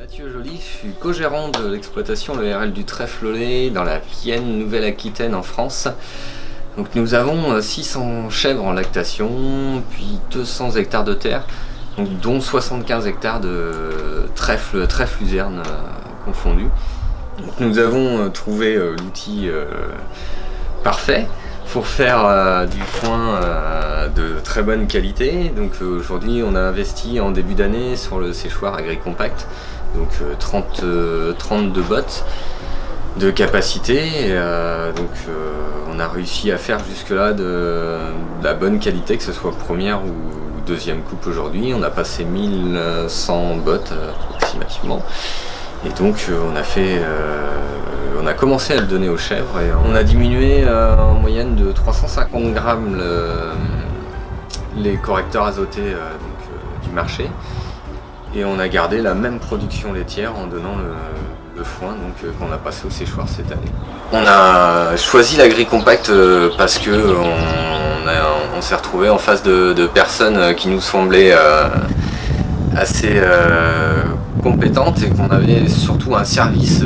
Mathieu Joly, je suis co-gérant de l'exploitation ERL du Trèfle au lait dans la Vienne, Nouvelle-Aquitaine en France. Donc nous avons 600 chèvres en lactation, puis 200 hectares de terre, donc dont 75 hectares de trèfle luzerne confondus. Donc nous avons trouvé l'outil parfait pour faire du foin de très bonne qualité. Donc aujourd'hui on a investi en début d'année sur le séchoir AgriCompact, donc 32 bottes de capacité. On a réussi à faire jusque-là de la bonne qualité, que ce soit première ou deuxième coupe aujourd'hui. On a passé 1100 bottes approximativement. Et donc on a commencé à le donner aux chèvres et on a diminué en moyenne de 350 grammes les correcteurs azotés du marché. Et on a gardé la même production laitière en donnant le foin qu'on a passé au séchoir cette année. On a choisi l'AgriCompact parce que on s'est retrouvé en face de personnes qui nous semblaient assez compétentes et qu'on avait surtout un service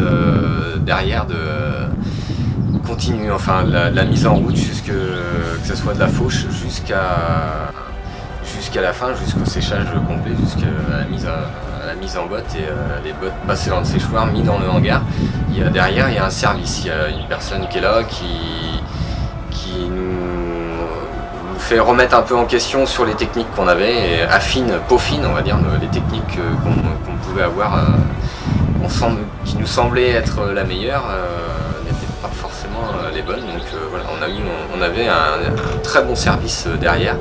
derrière de continu, enfin la mise en route que ce soit de la fauche jusqu'à la fin, jusqu'au séchage complet, jusqu'à la mise en botte et les bottes passées dans le séchoir, mis dans le hangar. Derrière il y a un service, il y a une personne qui est là qui nous fait remettre un peu en question sur les techniques qu'on avait et peaufine on va dire les techniques qu'on pouvait avoir, qui nous semblaient être la meilleure, n'étaient pas forcément les bonnes. Donc voilà, on avait un très bon service derrière.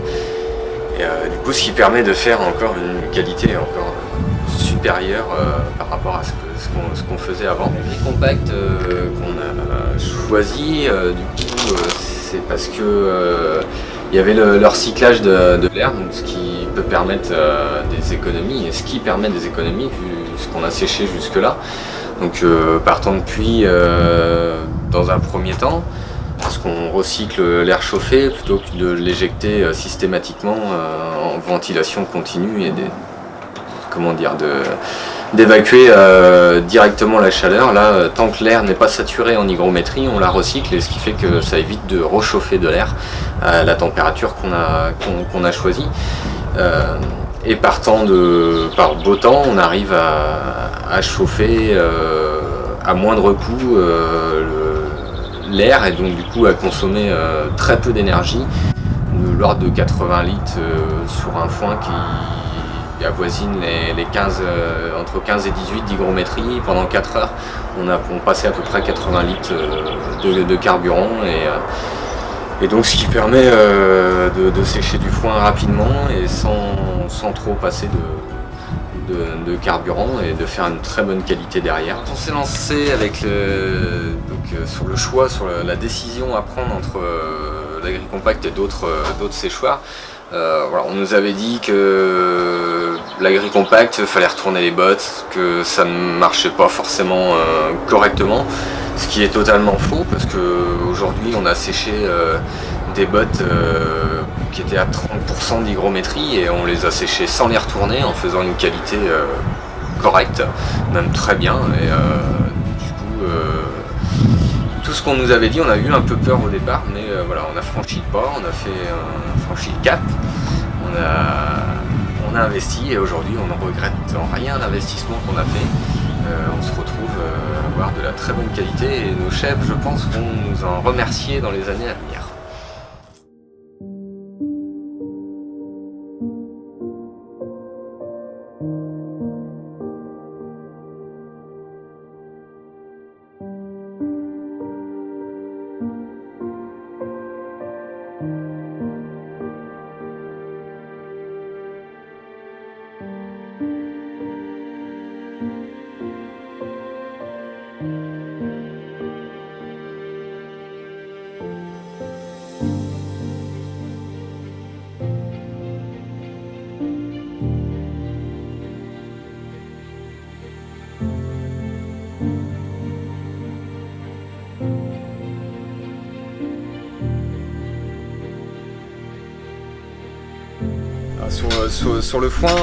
Et du coup, ce qui permet de faire encore une qualité encore supérieure par rapport à ce qu'on faisait avant. AgriCompact qu'on a choisi, du coup, c'est parce que il y avait leur cyclage de l'air, donc ce qui peut permettre des économies, et ce qui permet des économies vu ce qu'on a séché jusque-là. Donc partant de puits dans un premier temps, parce qu'on recycle l'air chauffé plutôt que de l'éjecter systématiquement en ventilation continue et d'évacuer directement la chaleur. Là, tant que l'air n'est pas saturé en hygrométrie, on la recycle, et ce qui fait que ça évite de rechauffer de l'air à la température qu'on a choisie. Et par beau temps, on arrive à chauffer à moindre coût l'air, et donc du coup à consommer très peu d'énergie, de l'ordre de 80 litres sur un foin qui avoisine les 15, entre 15 et 18 d'hygrométrie. Pendant 4 heures, on passait à peu près 80 litres de carburant, et donc ce qui permet de sécher du foin rapidement et sans trop passer de carburant, et de faire une très bonne qualité derrière. On s'est lancé avec sur le choix, sur la décision à prendre entre l'AgriCompact et d'autres séchoirs. Voilà, on nous avait dit que l'AgriCompact, fallait retourner les bottes, que ça ne marchait pas forcément correctement, ce qui est totalement faux, parce qu'aujourd'hui on a séché des bottes qui étaient à 30% d'hygrométrie, et on les a séchées sans les retourner, en faisant une qualité correcte, même très bien. Et du coup, tout ce qu'on nous avait dit, on a eu un peu peur au départ, mais voilà, on a franchi le pas, on a franchi le cap, on a investi, et aujourd'hui on ne regrette en rien l'investissement qu'on a fait. On se retrouve à avoir de la très bonne qualité, et nos chèvres, je pense, vont nous en remercier dans les années à venir. Sur le foin,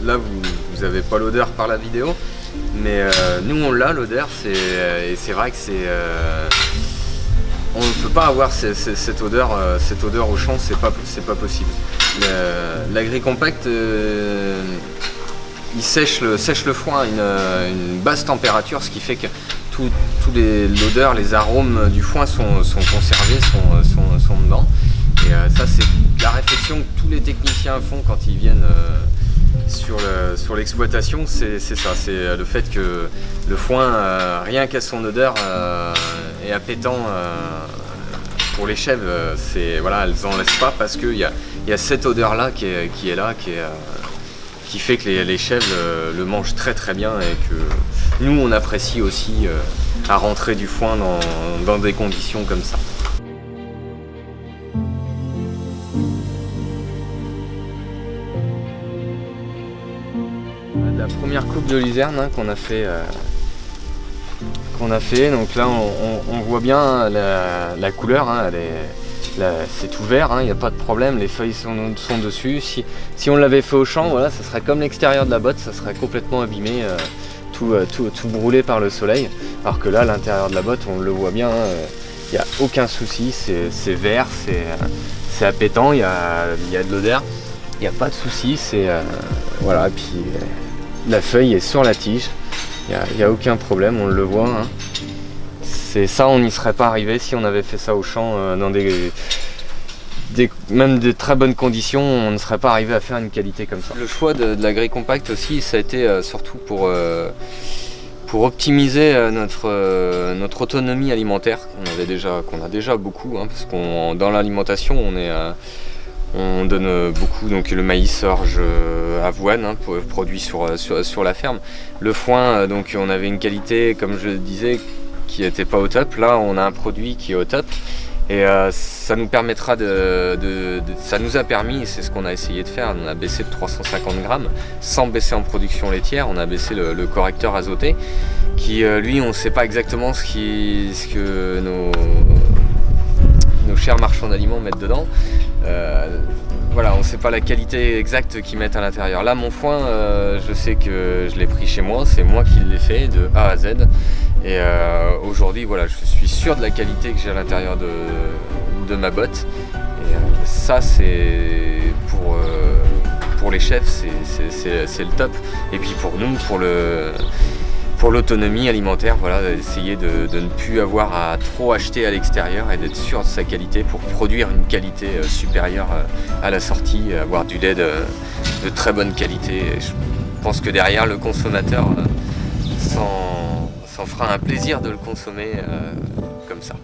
là vous vous n'avez pas l'odeur par la vidéo, mais nous on l'a l'odeur, et c'est vrai que on ne peut pas avoir cette odeur au champ, c'est pas possible. L'agri-compact il sèche le foin à une basse température, ce qui fait que l'odeur, les arômes du foin sont conservés, sont dedans. Et ça, c'est la réflexion que tous les techniciens font quand ils viennent sur l'exploitation, c'est ça, c'est le fait que le foin, rien qu'à son odeur, est appétant pour les chèvres. Voilà, elles n'en laissent pas parce qu'il y a cette odeur-là qui est là, qui fait que les chèvres le mangent très très bien, et que nous on apprécie aussi à rentrer du foin dans des conditions comme ça. La première coupe de luzerne qu'on a fait, donc là on voit bien la couleur, c'est tout vert, il n'y a pas de problème, les feuilles sont dessus. Si on l'avait fait au champ, voilà, ça serait comme l'extérieur de la botte, ça serait complètement abîmé, tout brûlé par le soleil. Alors que là, l'intérieur de la botte, on le voit bien, il n'y a aucun souci, c'est vert, c'est appétant, il y a de l'odeur, il n'y a pas de souci, voilà. Et puis la feuille est sur la tige, il n'y a aucun problème, on le voit. C'est ça, on n'y serait pas arrivé si on avait fait ça au champ, dans même des très bonnes conditions, on ne serait pas arrivé à faire une qualité comme ça. Le choix de l'agri-compact aussi, ça a été surtout pour optimiser notre autonomie alimentaire qu'on a déjà beaucoup, parce qu'on dans l'alimentation on donne beaucoup, donc le maïs, orge, avoine, produit sur la ferme. Le foin, donc on avait une qualité, comme je le disais, qui n'était pas au top. Là on a un produit qui est au top, et ça nous permettra ça nous a permis, et c'est ce qu'on a essayé de faire, on a baissé de 350 grammes sans baisser en production laitière. On a baissé le correcteur azoté qui lui, on ne sait pas exactement ce que nos chers marchands d'aliments mettent dedans. Voilà, on ne sait pas la qualité exacte qu'ils mettent à l'intérieur. Là, mon foin, je sais que je l'ai pris chez moi, c'est moi qui l'ai fait de A à Z. Et aujourd'hui, voilà, je suis sûr de la qualité que j'ai à l'intérieur de ma botte. Et ça, c'est pour les chefs, c'est le top. Et puis pour nous, pour l'autonomie alimentaire, voilà, d'essayer de ne plus avoir à trop acheter à l'extérieur et d'être sûr de sa qualité pour produire une qualité supérieure à la sortie, avoir du lait de très bonne qualité. Et je pense que derrière, le consommateur s'en fera un plaisir de le consommer comme ça.